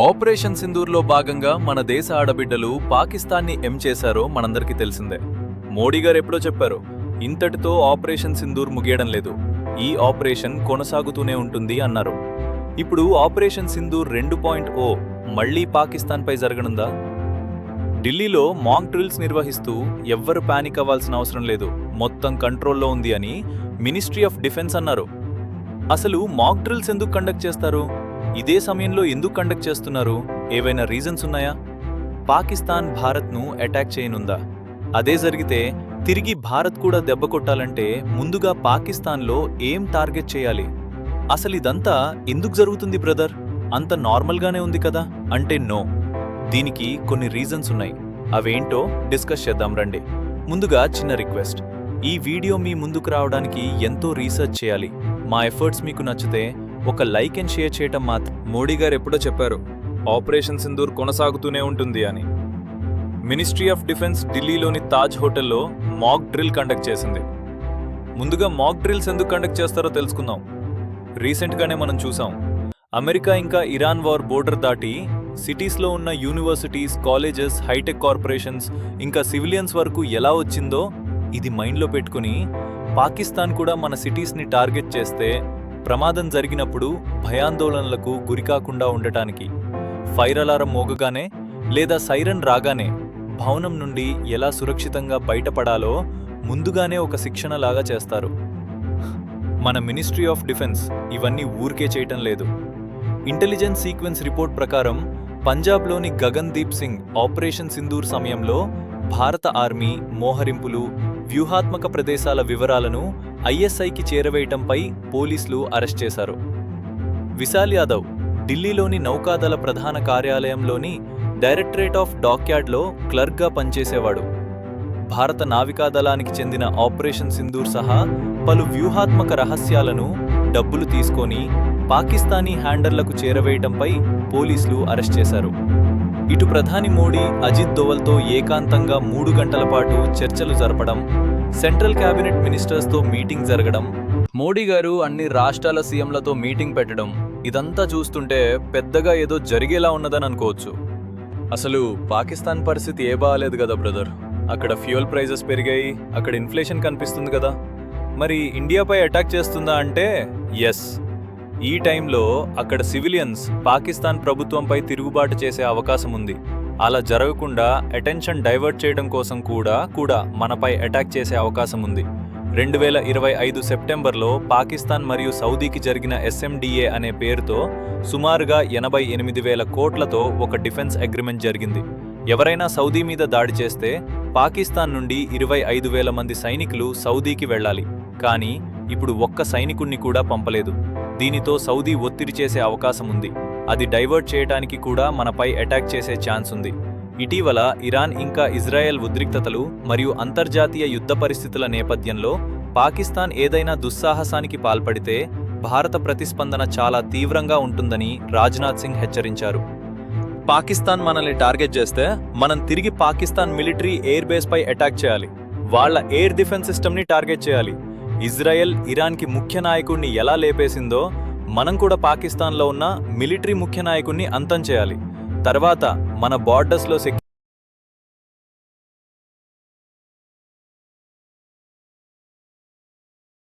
Operation సింధూర్లో భాగంగా మన దేశ ఆడబిడ్డలు పాకిస్తాన్ని ఏం చేశారో మనందరికీ తెలిసిందే. మోడీ గారు ఎప్పుడో చెప్పారు, ఇంతటితో ఆపరేషన్ సింధూర్ ముగియడం లేదు, ఈ ఆపరేషన్ కొనసాగుతూనే ఉంటుంది అన్నారు. ఇప్పుడు ఆపరేషన్ సింధూర్ 2.0 మళ్లీ పాకిస్తాన్పై జరగనుందా? ఢిల్లీలో మాక్ డ్రిల్స్ నిర్వహిస్తూ ఎవ్వరు పానిక్ అవ్వాల్సిన అవసరం లేదు, మొత్తం కంట్రోల్లో ఉంది అని మినిస్ట్రీ ఆఫ్ డిఫెన్స్ అన్నారు. అసలు మాక్ డ్రిల్స్ ఎందుకు కండక్ట్ చేస్తారు? ఇదే సమయంలో ఎందుకు కండక్ట్ చేస్తున్నారు? ఏవైనా రీజన్స్ ఉన్నాయా? పాకిస్తాన్ భారత్ను అటాక్ చేయనుందా? అదే జరిగితే తిరిగి భారత్ కూడా దెబ్బ కొట్టాలంటే ముందుగా పాకిస్తాన్లో ఏం టార్గెట్ చేయాలి? అసలు ఇదంతా ఎందుకు జరుగుతుంది బ్రదర్? అంత నార్మల్గానే ఉంది కదా అంటే నో, దీనికి కొన్ని రీజన్స్ ఉన్నాయి. అవేంటో డిస్కస్ చేద్దాం రండి. ముందుగా చిన్న రిక్వెస్ట్, ఈ వీడియో మీ ముందుకు రావడానికి ఎంతో రీసెర్చ్ చేయాలి. మా ఎఫర్ట్స్ మీకు నచ్చితే ఒక లైక్ అండ్ షేర్ చేయటం మాత్రం. మోడీ గారు ఎప్పుడో చెప్పారు, ఆపరేషన్ సింధూర్ కొనసాగుతూనే ఉంటుంది అని. మినిస్ట్రీ ఆఫ్ డిఫెన్స్ ఢిల్లీలోని తాజ్ హోటల్లో మాక్ డ్రిల్ కండక్ట్ చేసింది. ముందుగా మాక్ డ్రిల్స్ ఎందుకు కండక్ట్ చేస్తారో తెలుసుకుందాం. రీసెంట్గానే మనం చూసాం, అమెరికా ఇంకా ఇరాన్ వార్ బోర్డర్ దాటి సిటీస్లో ఉన్న యూనివర్సిటీస్, కాలేజెస్, హైటెక్ కార్పొరేషన్స్ ఇంకా సివిలియన్స్ వరకు ఎలా వచ్చిందో ఇది మైండ్లో పెట్టుకుని పాకిస్తాన్ కూడా మన సిటీస్ని టార్గెట్ చేస్తే ప్రమాదం జరిగినప్పుడు భయాందోళనలకు గురికాకుండా ఉండటానికి ఫైర్ అలారం మోగగానే లేదా సైరన్ రాగానే భవనం నుండి ఎలా సురక్షితంగా బయటపడాలో ముందుగానే ఒక శిక్షణలాగా చేస్తారు. మన మినిస్ట్రీ ఆఫ్ డిఫెన్స్ ఇవన్నీ ఊరికే చేయటం లేదు. ఇంటెలిజెన్స్ సీక్వెన్స్ రిపోర్ట్ ప్రకారం పంజాబ్లోని గగన్దీప్ సింగ్ ఆపరేషన్ సింధూర్ సమయంలో భారత ఆర్మీ మోహరింపులు, వ్యూహాత్మక ప్రదేశాల వివరాలను ఐఎస్ఐకి చేరవేయటంపై పోలీసులు అరెస్ట్ చేశారు. విశాల్ యాదవ్ ఢిల్లీలోని నౌకాదళ ప్రధాన కార్యాలయంలోని డైరెక్టరేట్ ఆఫ్ డాక్యార్డ్లో క్లర్క్గా పనిచేసేవాడు. భారత నావికాదళానికి చెందిన ఆపరేషన్ సింధూర్ సహా పలు వ్యూహాత్మక రహస్యాలను డబ్బులు తీసుకొని పాకిస్తానీ హ్యాండర్లకు చేరవేయటంపై పోలీసులు అరెస్ట్ చేశారు. ఇటు ప్రధాని మోడీ అజిత్ దోవల్తో ఏకాంతంగా 3 గంటల పాటు చర్చలు జరపడం, సెంట్రల్ క్యాబినెట్ మినిస్టర్స్తో మీటింగ్ జరగడం, మోడీ గారు అన్ని రాష్ట్రాల సీఎంలతో మీటింగ్ పెట్టడం, ఇదంతా చూస్తుంటే పెద్దగా ఏదో జరిగేలా ఉన్నదని అనుకోవచ్చు. అసలు పాకిస్తాన్ పరిస్థితి బాగాలేదు కదా బ్రదర్. అక్కడ ఫ్యూయల్ ప్రైజెస్ పెరిగాయి, అక్కడ ఇన్ఫ్లేషన్ కనిపిస్తుంది కదా. మరి ఇండియాపై అటాక్ చేస్తుందా అంటే ఎస్. ఈ టైంలో అక్కడ సివిలియన్స్ పాకిస్తాన్ ప్రభుత్వంపై తిరుగుబాటు చేసే అవకాశం ఉంది. అలా జరగకుండా అటెన్షన్ డైవర్ట్ చేయడం కోసం కూడా మనపై అటాక్ చేసే అవకాశం ఉంది. 2025 సెప్టెంబర్లో పాకిస్తాన్ మరియు సౌదీకి జరిగిన SMDA అనే పేరుతో సుమారుగా 88,000 కోట్లతో ఒక డిఫెన్స్ అగ్రిమెంట్ జరిగింది. ఎవరైనా సౌదీ మీద దాడి చేస్తే పాకిస్తాన్ నుండి 25,000 మంది సైనికులు సౌదీకి వెళ్ళాలి. కానీ ఇప్పుడు ఒక్క సైనికుణ్ణి కూడా పంపలేదు. దీనితో సౌదీ ఒత్తిడి చేసే అవకాశం ఉంది. అది డైవర్ట్ చేయడానికి కూడా మనపై అటాక్ చేసే ఛాన్స్ ఉంది. ఇటీవల ఇరాన్ ఇంకా ఇజ్రాయెల్ ఉద్రిక్తతలు మరియు అంతర్జాతీయ యుద్ధ పరిస్థితుల నేపథ్యంలో పాకిస్తాన్ ఏదైనా దుస్సాహసానికి పాల్పడితే భారత ప్రతిస్పందన చాలా తీవ్రంగా ఉంటుందని రాజ్నాథ్ సింగ్ హెచ్చరించారు. పాకిస్తాన్ మనల్ని టార్గెట్ చేస్తే మనం తిరిగి పాకిస్తాన్ మిలిటరీ ఎయిర్ బేస్ పై అటాక్ చేయాలి. వాళ్ళ ఎయిర్ డిఫెన్స్ సిస్టమ్ని టార్గెట్ చేయాలి. ఇజ్రాయెల్ ఇరాన్కి ముఖ్య నాయకుడిని ఎలా లేపేసిందో మనం కూడా పాకిస్తాన్లో ఉన్న మిలిటరీ ముఖ్య నాయకుడిని అంతం చేయాలి. తర్వాత మన బార్డర్స్లో